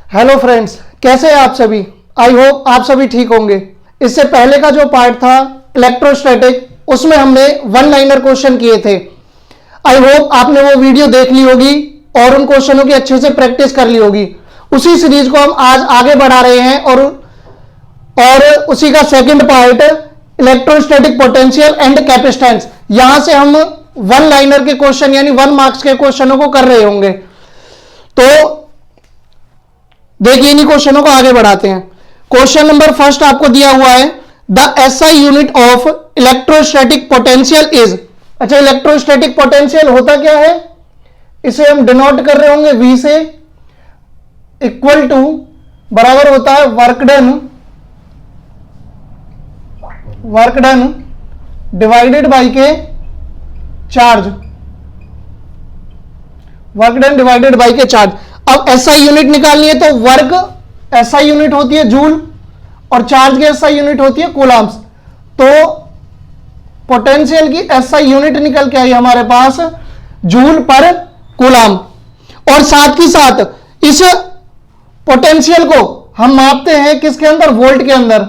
Hello friends, कैसे हैं आप सभी। आई होप आप सभी ठीक होंगे। इससे पहले का जो पार्ट था इलेक्ट्रोस्टैटिक, उसमें हमने वन लाइनर क्वेश्चन किए थे। आई होप आपने वो वीडियो देख ली होगी और उन क्वेश्चनों की अच्छे से प्रैक्टिस कर ली होगी। उसी सीरीज को हम आज आगे बढ़ा रहे हैं और उसी का second part electrostatic potential and capacitance. यहां से हम वन लाइनर के क्वेश्चन यानी 1 मार्क्स के क्वेश्चनों को कर रहे होंगे। तो देखिए इन्हीं क्वेश्चनों को आगे बढ़ाते हैं। क्वेश्चन नंबर फर्स्ट आपको दिया हुआ है, the SI unit of electrostatic potential is. अच्छा, इलेक्ट्रोस्टैटिक पोटेंशियल होता क्या है, इसे हम डिनोट कर रहे होंगे V से, इक्वल टू बराबर होता है work done divided by q charge. Work done divided by q charge. अब एसआई यूनिट निकालनी है तो वर्क एसआई यूनिट होती है जूल और चार्ज की एसआई यूनिट होती है कूलम्ब्स। तो पोटेंशियल की एसआई यूनिट निकल के आई हमारे पास जूल पर कूलम्ब। और साथ ही साथ इस पोटेंशियल को हम मापते हैं किसके अंदर, वोल्ट के अंदर।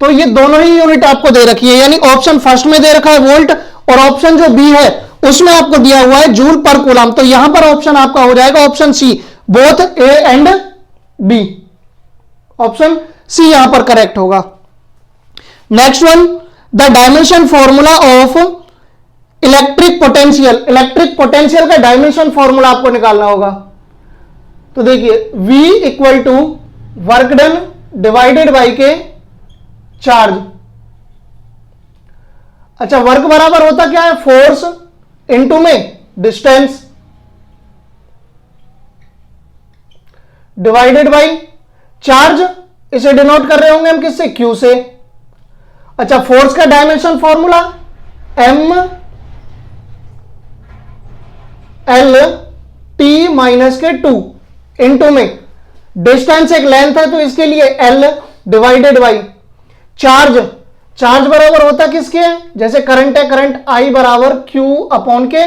तो ये दोनों ही यूनिट आपको दे रखी है, यानी ऑप्शन फर्स्ट में दे रखा है वोल्ट और ऑप्शन जो बी है उसमें आपको दिया हुआ है जूल पर कूलम्ब। तो यहां पर ऑप्शन आपका हो जाएगा option C, both A and B. Option C यहां पर करेक्ट होगा। Next one, the dimension formula of electric potential. Electric potential का डायमेंशन फॉर्मूला आपको निकालना होगा। तो देखिए V equal to work done divided by q charge. अच्छा, वर्क बराबर होता क्या है, फोर्स इनटू में डिस्टेंस डिवाइडेड बाई चार्ज। इसे डिनोट कर रहे होंगे हम किससे, Q से। अच्छा, फोर्स का dimension formula M L T minus के 2 इनटू में डिस्टेंस एक लेंथ है तो इसके लिए L divided by charge. Charge बराबर होता किसके है, जैसे करंट है, करंट I बराबर Q अपॉन के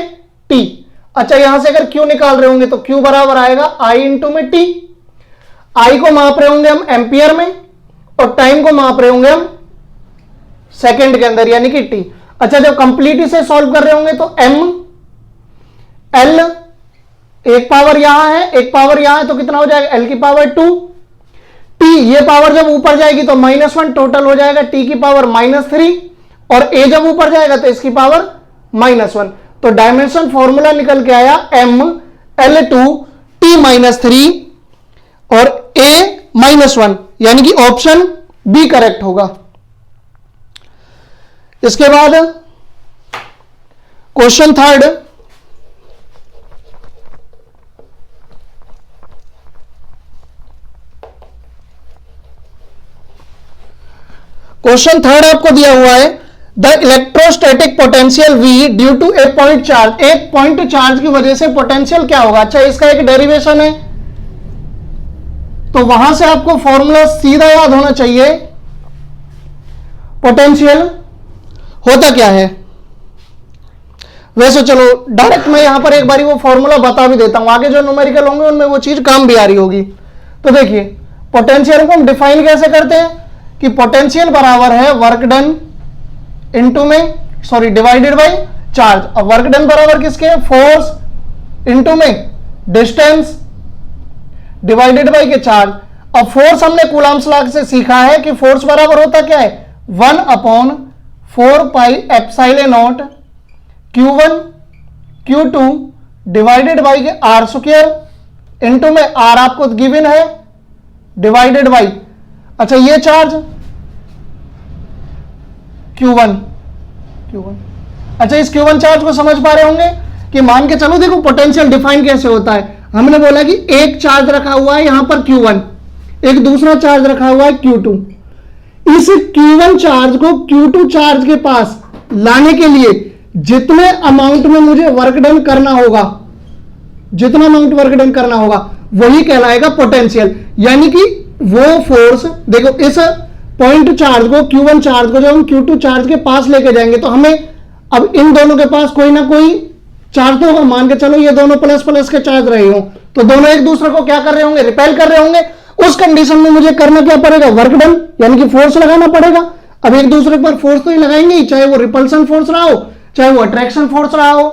T। अच्छा, यहां से अगर Q निकाल रहे होंगे तो Q बराबर आएगा I इंटू में T। I को माप रहे होंगे हम एम्पियर में और टाइम को माप रहे होंगे हम सेकंड के अंदर यानी कि T। अच्छा, जब कंप्लीट इसे सॉल्व कर रहे होंगे तो M L, एक पावर यहां है एक पावर यहां है तो कितना हो जाएगा L की पावर 2। T, ये पावर जब ऊपर जाएगी तो -1 टोटल हो जाएगा T की पावर -3 और A जब ऊपर जाएगा तो इसकी पावर -1। तो डायमेंशन फॉर्मूला निकल के आया M L2 T-3 और A -1, यानी कि ऑप्शन बी करेक्ट होगा। इसके बाद क्वेश्चन थर्ड, क्वेश्चन थर्ड आपको दिया हुआ है, the electrostatic potential V due to a point charge. एक पॉइंट चार्ज की वजह से पोटेंशियल क्या होगा। अच्छा, इसका एक डेरिवेशन है तो वहां से आपको फॉर्मूला सीधा याद होना चाहिए। पोटेंशियल होता क्या है, वैसे चलो डायरेक्ट मैं यहां पर एक बारी वो फॉर्मूला बता भी देता हूं, आगे जो न्यूमेरिकल होंगे उनमें वो चीज काम भी आ रही होगी। तो देखिए पोटेंशियल को हम डिफाइन कैसे करते हैं कि पोटेंशियल बराबर है वर्क डन इनटू में डिवाइडेड बाय चार्ज। अब वर्क डन बराबर किसके, फोर्स इनटू में डिस्टेंस डिवाइडेड बाय के चार्ज। अब फोर्स हमने कूलम्ब्स लॉ से सीखा है कि फोर्स बराबर होता क्या है, 1/4 pi epsilon not Q1 Q2 divided by के R स्क्वायर इनटू में R आपको गिवन है डिवाइडेड बाई। अच्छा, ये चार्ज Q1। अच्छा, इस Q1 चार्ज को समझ पा रहे होंगे कि मान के चलो, देखो पोटेंशियल डिफाइन कैसे होता है। हमने बोला कि एक चार्ज रखा हुआ है यहां पर Q1, एक दूसरा चार्ज रखा हुआ है Q2। इस Q1 चार्ज को Q2 चार्ज के पास लाने के लिए जितने अमाउंट में मुझे वर्क डन करना होगा, जितना अमाउंट वर्क डन करना होगा वही कहलाएगा पोटेंशियल। यानी कि वो फोर्स, देखो इस पॉइंट चार्ज को Q1 चार्ज को जब हम Q2 चार्ज के पास लेके जाएंगे तो हमें अब इन दोनों के पास कोई ना कोई चार्ज तो होगा, मान के चलो ये दोनों प्लस प्लस के चार्ज रहे हो तो दोनों एक दूसरे को क्या कर रहे होंगे, रिपेल कर रहे होंगे। उस कंडीशन में मुझे करना क्या पड़ेगा, वर्क डन, यानी कि फोर्स लगाना पड़ेगा। अब एक दूसरे पर फोर्स तो ही लगाएंगे ही, चाहे वो रिपल्सन फोर्स रहा हो चाहे वो अट्रैक्शन फोर्स रहा हो।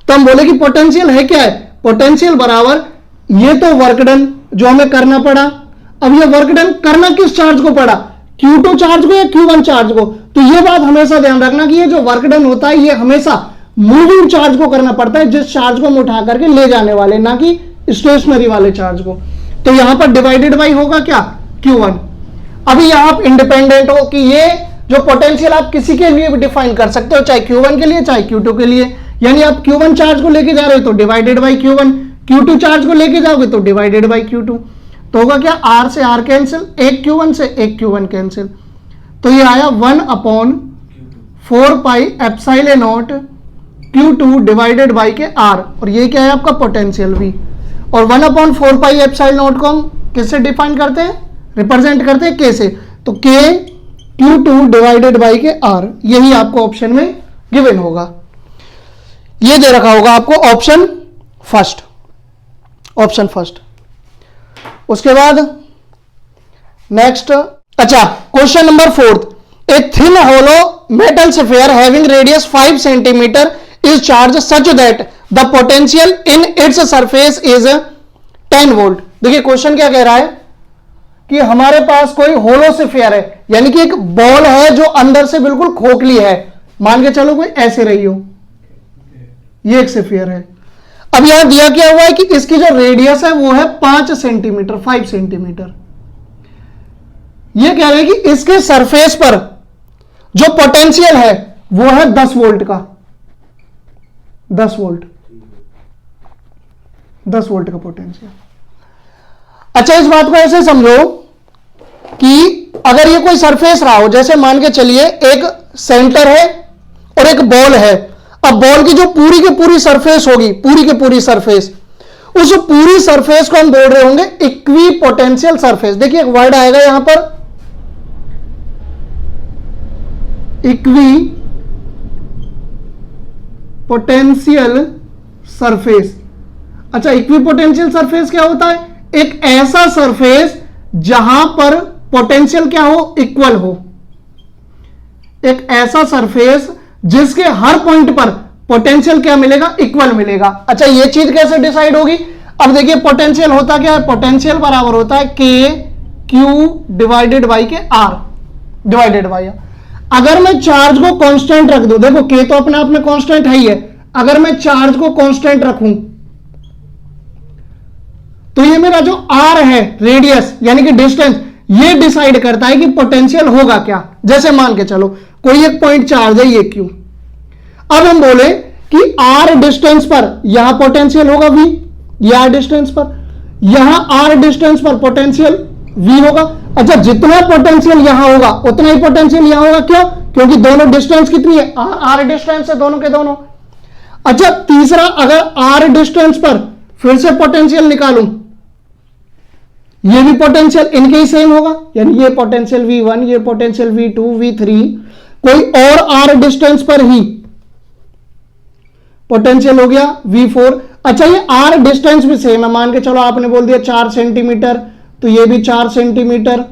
तो हम बोले कि पोटेंशियल है क्या है, पोटेंशियल बराबर ये तो वर्क डन जो हमें करना पड़ा। अब ये वर्क डन करना किस चार्ज को पड़ा, Q2 चार्ज को या Q1 चार्ज को। तो ये बात हमेशा ध्यान रखना कि ये जो वर्क डन होता है ये हमेशा मूविंग चार्ज को करना पड़ता है, जिस चार्ज को हम उठा करके ले जाने वाले, ना कि स्टेशनरी वाले चार्ज को। तो यहां पर डिवाइडेड बाई होगा क्या, Q1। अभी यहां आप इंडिपेंडेंट हो कि ये जो पोटेंशियल आप किसी के लिए भी डिफाइन कर सकते हो, चाहे Q1 के लिए चाहे Q2 के लिए। यानी आप Q1 चार्ज को लेके जा रहे हो तो divided by Q1, Q2 charge को लेके जाओगे तो डिवाइडेड बाई Q2। तो होगा क्या, R से R कैंसिल, एक Q1 से एक Q1 कैंसिल। तो ये आया 1/4 pi epsilon not Q2 divided by के R, और ये क्या है आपका पोटेंशियल V। और 1/4 पाई एप्सिलॉन नॉट को हम किससे डिफाइन करते हैं, रिप्रेजेंट करते हैं K से। तो K Q2 डिवाइडेड बाई के R, यही आपको ऑप्शन में गिवन होगा। ये दे रखा होगा आपको ऑप्शन फर्स्ट, ऑप्शन फर्स्ट। उसके बाद नेक्स्ट, अच्छा question number 4, a thin hollow metal sphere having radius 5 centimetre is charge such that the potential in its surface is 10 volt. देखिए क्वेश्चन क्या कह रहा है कि हमारे पास कोई होलो स्फीयर है, यानी कि एक बॉल है जो अंदर से बिल्कुल खोखली है, मान के चलो कोई ऐसे रही हो, ये एक स्फीयर है। अब यहां दिया क्या हुआ है कि इसकी जो रेडियस है वो है 5 सेंटीमीटर, 5 सेंटीमीटर। ये कह रहे हैं कि इसके सरफेस पर जो पोटेंशियल है वो है 10 वोल्ट का, 10 वोल्ट, 10 वोल्ट का पोटेंशियल। अच्छा इस बात को ऐसे समझो कि अगर ये कोई सरफेस रहा हो, जैसे मान के चलिए एक सेंटर है और एक बॉल है। अब बॉल की जो पूरी की पूरी सरफेस होगी, पूरी की पूरी सरफेस, उस पूरी सरफेस को हम बोल रहे होंगे इक्वी पोटेंशियल सरफेस। देखिए एक वर्ड आएगा यहां पर, इक्वी पोटेंशियल सरफेस। अच्छा इक्वी पोटेंशियल सरफेस क्या होता है, एक ऐसा सरफेस जहां पर पोटेंशियल क्या हो, इक्वल हो। एक ऐसा सरफेस जिसके हर पॉइंट पर पोटेंशियल क्या मिलेगा, इक्वल मिलेगा। अच्छा ये चीज कैसे डिसाइड होगी, अब देखिए पोटेंशियल होता क्या है, पोटेंशियल बराबर होता है K Q डिवाइडेड बाई के R डिवाइडेड बाई। अगर मैं चार्ज को कांस्टेंट रख दूं, देखो K तो अपने आप में कांस्टेंट है ही है, अगर मैं चार्ज को कांस्टेंट रखूं तो ये मेरा जो R है, रेडियस यानी कि डिस्टेंस, ये डिसाइड करता है कि पोटेंशियल होगा क्या। जैसे मान के चलो कोई एक पॉइंट चार्ज है ये Q, अब हम बोले कि R डिस्टेंस पर यहां पोटेंशियल होगा V, ये R डिस्टेंस पर, यहां R डिस्टेंस पर पोटेंशियल V होगा। अच्छा जितना पोटेंशियल यहां होगा उतना ही पोटेंशियल यहां होगा, क्यों, क्योंकि दोनों डिस्टेंस कितनी है, R डिस्टेंस है दोनों के दोनों। अच्छा तीसरा, अगर R डिस्टेंस पर फिर से पोटेंशियल निकालूं, ये भी पोटेंशियल इनके ही सेम होगा, यानी ये पोटेंशियल V1, ये पोटेंशियल V2, V3, कोई और R डिस्टेंस पर ही पोटेंशियल हो गया V4। अच्छा ये R डिस्टेंस भी सेम है, मान के चलो आपने बोल दिया 4 सेंटीमीटर, तो ये भी 4 सेंटीमीटर,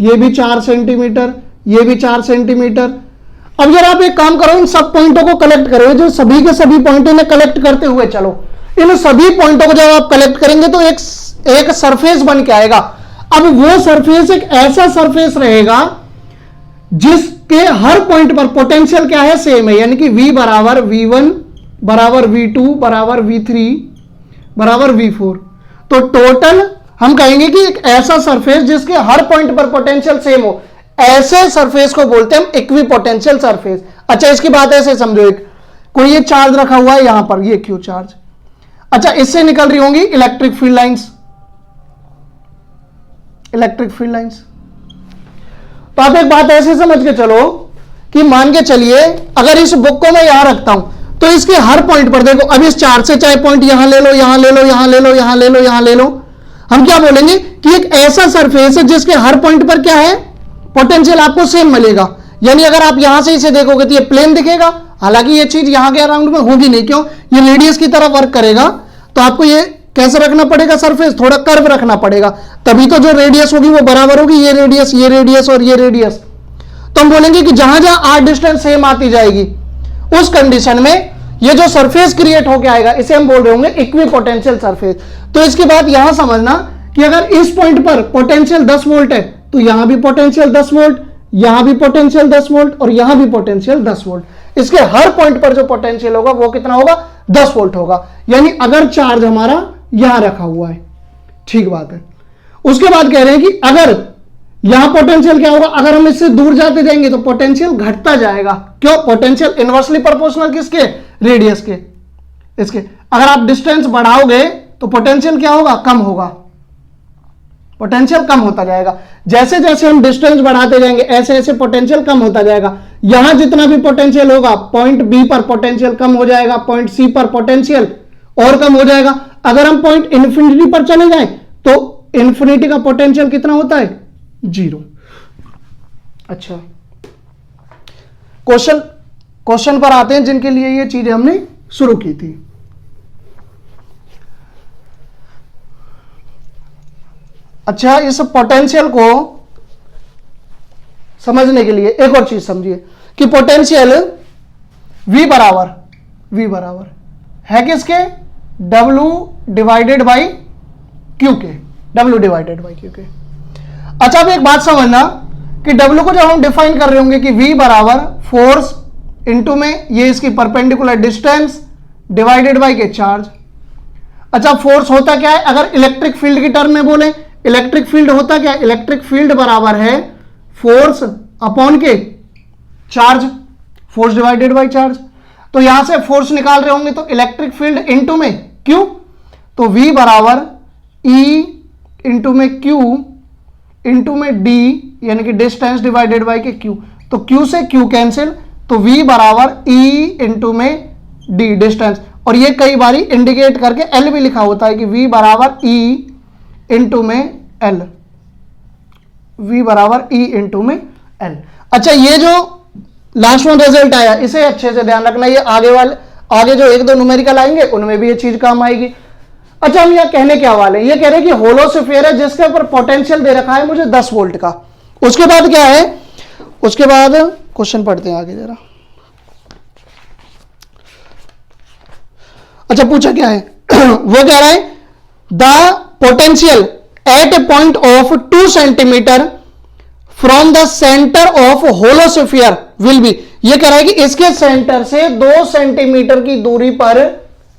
ये भी 4 सेंटीमीटर, ये भी 4 सेंटीमीटर। अब यार आप एक काम करो, इन सब पॉइंटों को कलेक्ट करो, जो सभी के सभी पॉइंटों में कलेक्ट करते हुए चलो। इन सभी पॉइंटों को जब आप कलेक्ट करेंगे तो एक सरफेस बन के आएगा। अब वो सरफेस एक ऐसा सरफेस रहेगा जिसके हर पॉइंट पर पोटेंशियल क्या है, सेम है, यानी कि V बराबर V1 बराबर V2 बराबर V3 बराबर V4। तो टोटल हम कहेंगे कि एक ऐसा सरफेस जिसके हर पॉइंट पर पोटेंशियल सेम हो, ऐसे सरफेस को बोलते हैं हम इक्वी पोटेंशियल सरफेस। अच्छा इसकी बात ऐसे समझो, एक कोई ये चार्ज रखा हुआ है यहां पर, ये Q चार्ज। अच्छा इससे निकल रही होंगी electric field lines, electric field lines. तो आप एक बात ऐसे समझ के चलो कि मान के चलिए अगर इस बुक को मैं यहां रखता हूं तो इसके हर पॉइंट पर देखो, अब इस चार्ज से चाहे पॉइंट यहां ले लो, यहां ले लो, यहां ले लो, यहां ले लो, यहां ले लो, हम क्या बोलेंगे कि एक ऐसा सरफेस है जिसके हर पॉइंट पर क्या है, पोटेंशियल आपको सेम मिलेगा। यानी अगर आप यहां से इसे देखोगे तो ये प्लेन दिखेगा, हालांकि ये चीज यहां के अराउंड में होगी नहीं, क्यों, ये रेडियस की तरह वर्क करेगा, तो आपको ये कैसे रखना पड़ेगा सरफेस, थोड़ा कर्व रखना पड़ेगा, तभी तो जो रेडियस होगी वो बराबर होगी, ये रेडियस और ये रेडियस। तो हम बोलेंगे कि जहां जहां आर डिस्टेंस सेम आती जाएगी उस कंडीशन में ये जो सरफेस क्रिएट होकर आएगा इसे हम बोल रहे होंगे इक्विपोटेंशियल सरफेस। तो इसके बाद यहां समझना कि अगर इस पॉइंट पर पोटेंशियल 10 वोल्ट है तो यहां भी पोटेंशियल 10 वोल्ट, यहां भी पोटेंशियल 10 वोल्ट और यहां भी पोटेंशियल 10 वोल्ट। इसके हर पॉइंट पर जो पोटेंशियल होगा वो कितना होगा, 10 वोल्ट होगा। यानी अगर चार्ज हमारा यहां रखा हुआ है, ठीक बात है। उसके बाद कह रहे हैं कि अगर यहां पोटेंशियल क्या होगा, अगर हम इससे दूर जाते जाएंगे तो पोटेंशियल घटता जाएगा। क्यों, पोटेंशियल इनवर्सली प्रोपोर्शनल किसके, रेडियस के, इसके। अगर आप डिस्टेंस बढ़ाओगे तो पोटेंशियल क्या होगा, कम होगा, पोटेंशियल कम होता जाएगा। जैसे जैसे हम डिस्टेंस बढ़ाते जाएंगे ऐसे ऐसे पोटेंशियल कम होता जाएगा। यहां जितना भी पोटेंशियल होगा पॉइंट बी पर पोटेंशियल कम हो जाएगा, पॉइंट सी पर पोटेंशियल और कम हो जाएगा। अगर हम पॉइंट इन्फिनिटी पर चले जाएं तो इन्फिनिटी का पोटेंशियल कितना होता है, 0। अच्छा, क्वेश्चन पर आते हैं जिनके लिए ये चीजें हमने शुरू की थी। अच्छा, इस पोटेंशियल को समझने के लिए एक और चीज समझिए कि पोटेंशियल V बराबर है किसके, W डिवाइडेड बाई Q के, W डिवाइडेड बाई Q के। अच्छा, अब एक बात समझना कि W को जब हम डिफाइन कर रहे होंगे कि V बराबर फोर्स इनटू में ये इसकी perpendicular distance divided by q charge. अच्छा, फोर्स होता क्या है, अगर इलेक्ट्रिक फील्ड की टर्म में बोले, इलेक्ट्रिक फील्ड होता क्या, इलेक्ट्रिक फील्ड बराबर है फोर्स अपॉन के charge, force divided by charge. तो यहां से फोर्स निकाल रहे होंगे तो इलेक्ट्रिक फील्ड इनटू में क्यू, तो V बराबर E इंटू में Q इंटू में D, यानी कि डिस्टेंस डिवाइडेड बाई के Q। तो Q से Q कैंसिल, तो V बराबर E इंटू में D डिस्टेंस, और ये कई बारी इंडिकेट करके L भी लिखा होता है कि V बराबर E इंटू में L, V बराबर E इंटू में L। अच्छा, ये जो लास्ट में रिजल्ट आया इसे अच्छे से ध्यान रखना, ये आगे जो एक दो न्यूमेरिकल आएंगे उनमें भी ये चीज काम आएगी। अच्छा, हम यह कहने क्या वाले हैं, ये कह रहे हैं कि होलो स्फीयर है जिसके ऊपर पोटेंशियल दे रखा है मुझे 10 वोल्ट का। उसके बाद क्या है, उसके बाद क्वेश्चन पढ़ते हैं आगे जरा। अच्छा, पूछा क्या है वो कह रहा है the potential at a point of 2 centimetre from the centre of hollow sphere will be. ये कह रहा है कि इसके सेंटर से 2 सेंटीमीटर की दूरी पर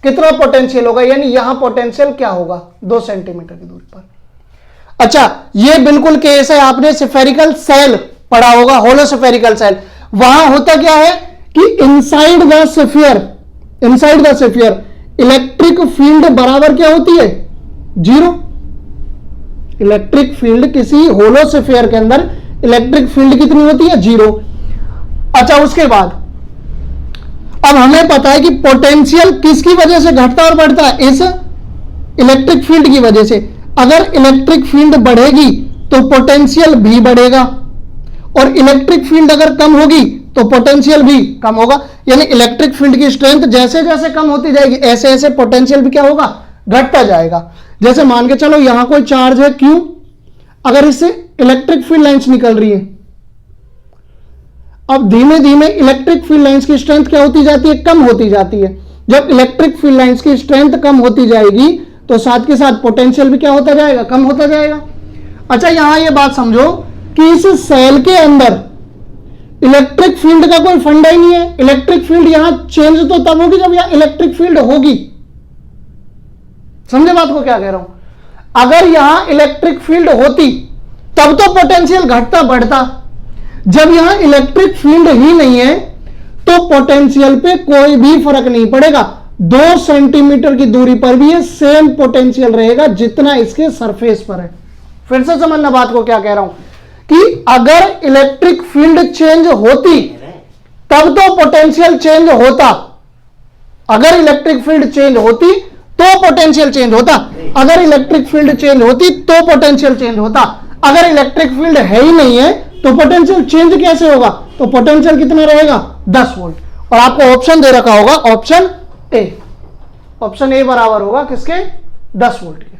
कितना पोटेंशियल होगा, यानी यहां पोटेंशियल क्या होगा 2 सेंटीमीटर की दूरी पर। अच्छा, ये बिल्कुल केस है, आपने स्फेरिकल सेल पढ़ा होगा, होलो स्फेरिकल सेल। वहां होता क्या है कि inside the sphere electric field बराबर क्या होती है, 0। इलेक्ट्रिक फील्ड किसी होलो स्फीयर के अंदर इलेक्ट्रिक फील्ड कितनी होती है, 0। अच्छा, उसके बाद अब हमें पता है कि पोटेंशियल किसकी वजह से घटता और बढ़ता है, इस इलेक्ट्रिक फील्ड की वजह से। अगर इलेक्ट्रिक फील्ड बढ़ेगी तो पोटेंशियल भी बढ़ेगा, और इलेक्ट्रिक फील्ड अगर कम होगी तो पोटेंशियल भी कम होगा। यानी इलेक्ट्रिक फील्ड की स्ट्रेंथ जैसे जैसे कम होती जाएगी ऐसे ऐसे पोटेंशियल भी क्या होगा, घटता जाएगा। जैसे मान के चलो यहां कोई चार्ज है Q, अगर इससे इलेक्ट्रिक फील्ड लाइंस निकल रही है, अब धीमे धीमे इलेक्ट्रिक फील्ड लाइंस की स्ट्रेंथ क्या होती जाती है, कम होती जाती है। जब इलेक्ट्रिक फील्ड लाइंस की स्ट्रेंथ कम होती जाएगी तो साथ के साथ पोटेंशियल भी क्या होता जाएगा, कम होता जाएगा। अच्छा, यहां यह बात समझो कि इस सेल के अंदर इलेक्ट्रिक फील्ड का कोई फंडा ही नहीं है। इलेक्ट्रिक फील्ड यहां चेंज तो तब होगी जब यहां इलेक्ट्रिक फील्ड होगी। समझे बात को क्या कह रहा हूं, अगर यहां इलेक्ट्रिक फील्ड होती तब तो पोटेंशियल घटता बढ़ता। जब यहां इलेक्ट्रिक फील्ड ही नहीं है तो पोटेंशियल पे कोई भी फर्क नहीं पड़ेगा। 2 सेंटीमीटर की दूरी पर भी ये सेम पोटेंशियल रहेगा जितना इसके सरफेस पर है। फिर से समझना बात को क्या कह रहा हूं कि अगर इलेक्ट्रिक फील्ड चेंज होती तब तो पोटेंशियल चेंज होता। अगर इलेक्ट्रिक फील्ड चेंज होती तो पोटेंशियल चेंज होता, अगर इलेक्ट्रिक फील्ड चेंज होती तो पोटेंशियल चेंज होता। अगर इलेक्ट्रिक फील्ड है ही नहीं है तो पोटेंशियल चेंज कैसे होगा, तो पोटेंशियल कितना रहेगा, 10 वोल्ट। और आपको ऑप्शन दे रखा होगा ऑप्शन ए, ऑप्शन ए बराबर होगा किसके, 10 वोल्ट के,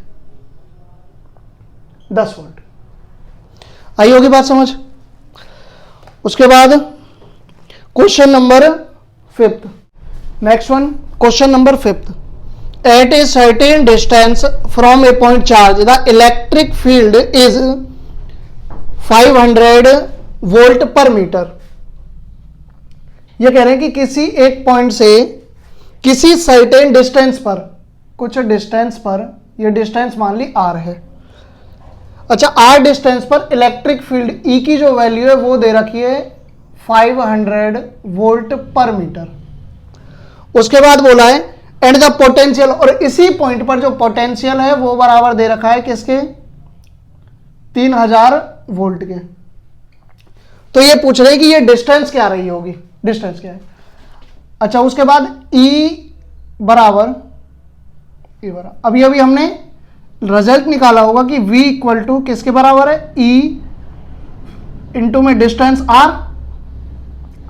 10 वोल्ट। आई होगी बात समझ। उसके बाद question number 5, next one, question number 5, at a certain distance from a point charge the electric field is 500 volt पर मीटर। ये कह रहे हैं कि किसी एक पॉइंट से किसी सर्टेन डिस्टेंस पर, कुछ डिस्टेंस पर, ये डिस्टेंस मान ली r है, अच्छा r डिस्टेंस पर इलेक्ट्रिक फील्ड E की जो वैल्यू है वो दे रखी है 500 वोल्ट पर मीटर। उसके बाद बोला है एंड द पोटेंशियल, और इसी पॉइंट पर जो पोटेंशियल है वो बराबर दे रखा है किसके, 3000 वोल्ट के। तो ये पूछ रहे हैं कि ये डिस्टेंस क्या रही होगी, डिस्टेंस क्या है। अच्छा उसके बाद E बराबर अभी हमने रिजल्ट निकाला होगा कि V इक्वल टू किसके बराबर है, E इंटू में डिस्टेंस R।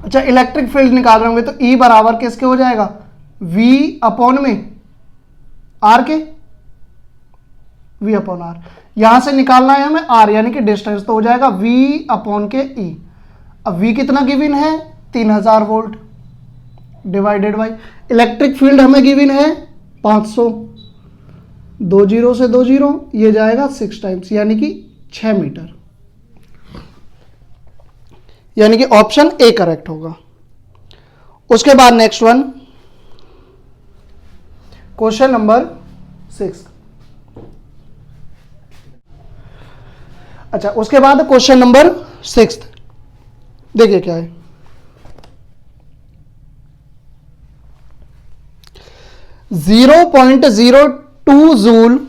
अच्छा इलेक्ट्रिक फील्ड निकाल रहे होंगे तो E बराबर किसके हो जाएगा, V अपॉन में R के, V अपॉन R। यहां से निकालना है हमें R यानी कि डिस्टेंस, तो हो जाएगा V अपॉन के E। अब V कितना गिवन है, 3000 volt, divided by electric field हमें गिवन है 500, 2 जीरो से 2 जीरो, ये जाएगा 6 टाइम्स यानी कि 6 मीटर, यानी कि ऑप्शन ए करेक्ट होगा। उसके बाद नेक्स्ट वन, क्वेश्चन नंबर 6। अच्छा उसके बाद क्वेश्चन नंबर 6 देखिए क्या है, 0.02 joule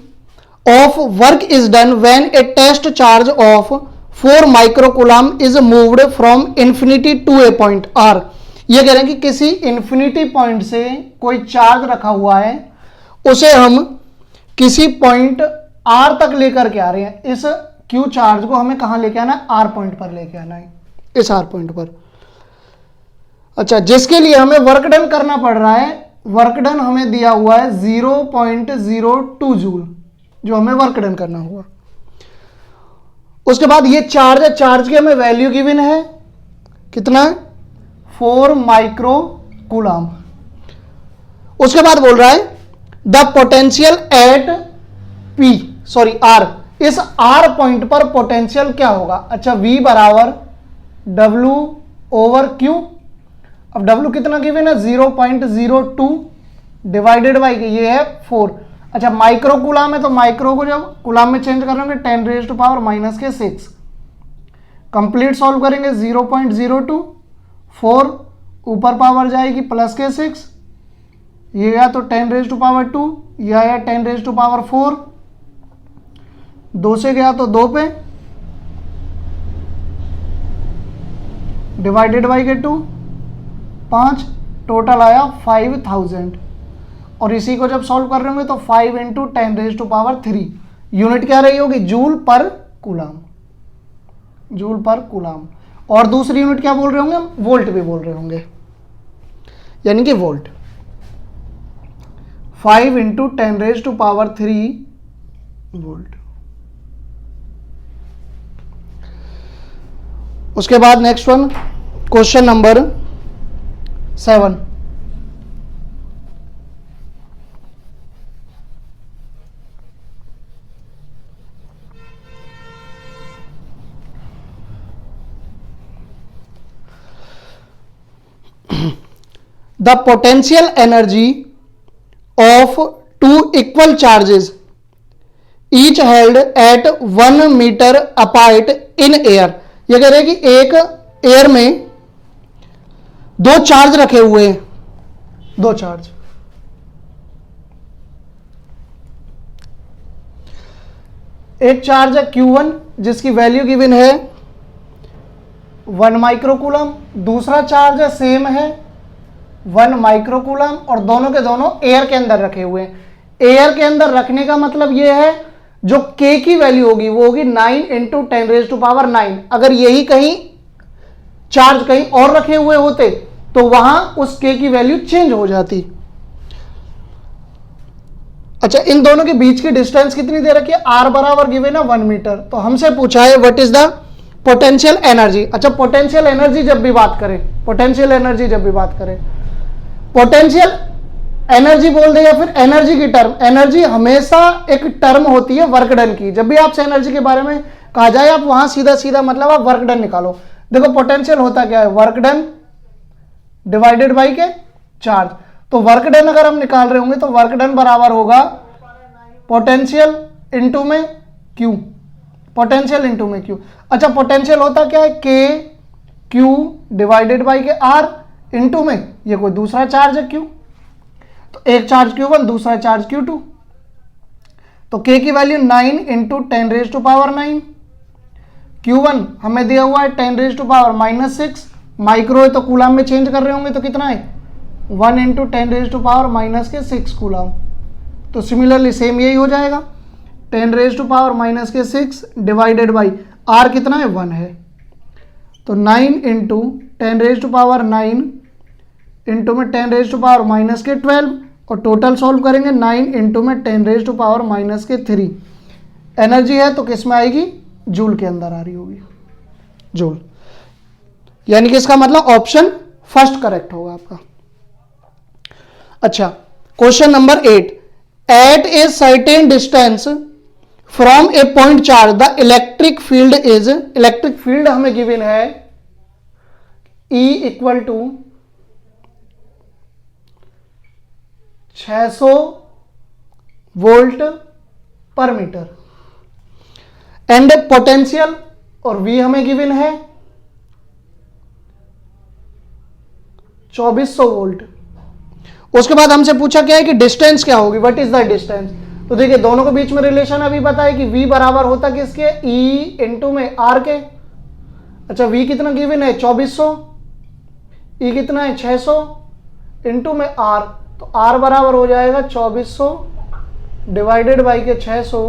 of work is done when a test charge of 4 microcoulomb is moved from infinity to a point R। ये कह रहे हैं कि किसी इंफिनिटी पॉइंट से कोई चार्ज रखा हुआ है, उसे हम किसी पॉइंट R तक लेकर के आ रहे हैं। इस Q चार्ज को हमें कहां लेके आना है, R पॉइंट पर लेके आना है, इस R पॉइंट पर। अच्छा जिसके लिए हमें वर्क डन करना पड़ रहा है, वर्क डन हमें दिया हुआ है 0.02 जूल, जो हमें वर्क डन करना हुआ। उसके बाद ये चार्ज है, चार्ज की हमें वैल्यू गिवन है कितना है, 4 माइक्रो कूलम। उसके बाद बोल रहा है द पोटेंशियल एट R, इस R पॉइंट पर पोटेंशियल क्या होगा। अच्छा V बराबर W ओवर Q। अब W कितना गिवन है, 0.02 डिवाइडेड बाई ये है 4। अच्छा माइक्रो कूलम है तो माइक्रो को जब कूलम में चेंज कर लेंगे 10 रेज टू पावर माइनस के 6। कंप्लीट सॉल्व करेंगे 0.02, 4 ऊपर पावर जाएगी प्लस के 6, ये गया तो 10 रेज टू पावर 2, यह आया 10 रेज टू पावर 4, 2 से गया तो 2 पे, डिवाइडेड बाई के 2, 5, टोटल आया 5000। और इसी को जब सॉल्व कर रहे होंगे तो 5 into 10 raise to power 3, unit क्या रही होगी, जूल पर कूलम, जूल पर कूलम। और दूसरी यूनिट क्या बोल रहे होंगे, वोल्ट भी बोल रहे होंगे, यानी कि volt. 5 into 10 raise to power 3 volt. उसके बाद next one, question number 7। The potential energy of two equal charges each held at 1 meter apart in air। ये कह रहे हैं कि एक एयर में 2 चार्ज रखे हुए हैं, 2 चार्ज, एक चार्ज है Q1 जिसकी वैल्यू गिवन है 1 माइक्रोकूलम, दूसरा चार्ज है सेम है 1 माइक्रोकूलम, और दोनों के दोनों एयर के अंदर रखे हुए हैं। एयर के अंदर रखने का मतलब यह है जो K की वैल्यू होगी वो होगी 9 इंटू 10 रेज टू पावर 9। अगर यही कहीं चार्ज कहीं और रखे हुए होते तो वहां उस K की वैल्यू चेंज हो जाती। अच्छा, इन दोनों के बीच की डिस्टेंस कितनी दे रखी है, r बराबर गिवन है 1 मीटर। तो हमसे पूछा है what is the potential energy. अच्छा, पोटेंशियल एनर्जी जब भी बात करें, पोटेंशियल एनर्जी जब भी बात करें, पोटेंशियल एनर्जी बोल दे या फिर एनर्जी की टर्म, एनर्जी हमेशा एक टर्म होती है वर्क डन की। जब भी आपसे एनर्जी के बारे में कहा जाए, आप वहां सीधा सीधा मतलब आप वर्क डन निकालो। देखो पोटेंशियल होता क्या है, work done divided by q charge. तो वर्क डन अगर हम निकाल रहे होंगे तो वर्क डन बराबर होगा पोटेंशियल इंटू में क्यू, पोटेंशियल इंटू में क्यू। अच्छा, पोटेंशियल होता क्या है, के क्यू डिवाइडेड बाई के आर इंटू में ये कोई दूसरा चार्ज है क्यू, तो एक चार्ज Q1, दूसरा चार्ज Q2। तो K की वैल्यू 9 इंटू 10⁻⁹। Q1 हमें दिया हुआ है 10⁻⁻6, माइक्रो है तो कूलाम में चेंज कर रहे होंगे तो कितना है 1 इंटू 10⁻⁻6 कूलाम। तो सिमिलरली सेम यही हो जाएगा 10⁻⁻6 डिवाइडेड बाई आर कितना है 1 है, तो 9 इंटू 10⁻⁹ इंटू में 10⁻⁻12 और टोटल सॉल्व करेंगे 9 इंटू में 10⁻⁻3। एनर्जी है तो किस में आएगी, जूल के अंदर आ रही होगी, जूल। यानी कि इसका मतलब ऑप्शन फर्स्ट करेक्ट होगा आपका। अच्छा, question number 8, at a certain distance from a point charge the electric field is, electric field हमें गिवन है E इक्वल टू 600 वोल्ट पर मीटर एंड पोटेंशियल, और V हमें गिवन है 2400 वोल्ट। उसके बाद हमसे पूछा क्या है कि डिस्टेंस क्या होगी, व्हाट इज द डिस्टेंस। तो देखिए दोनों के बीच में रिलेशन अभी बताया कि V बराबर होता किसके, E इंटू में R के। अच्छा, V कितना गिवन है 2400, E कितना है 600 इंटू में R, तो R बराबर हो जाएगा 2400 डिवाइडेड बाई के 600,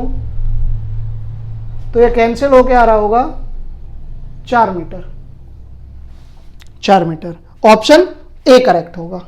तो ये कैंसिल होके आ रहा होगा 4 metre. 4 metre, option A correct होगा।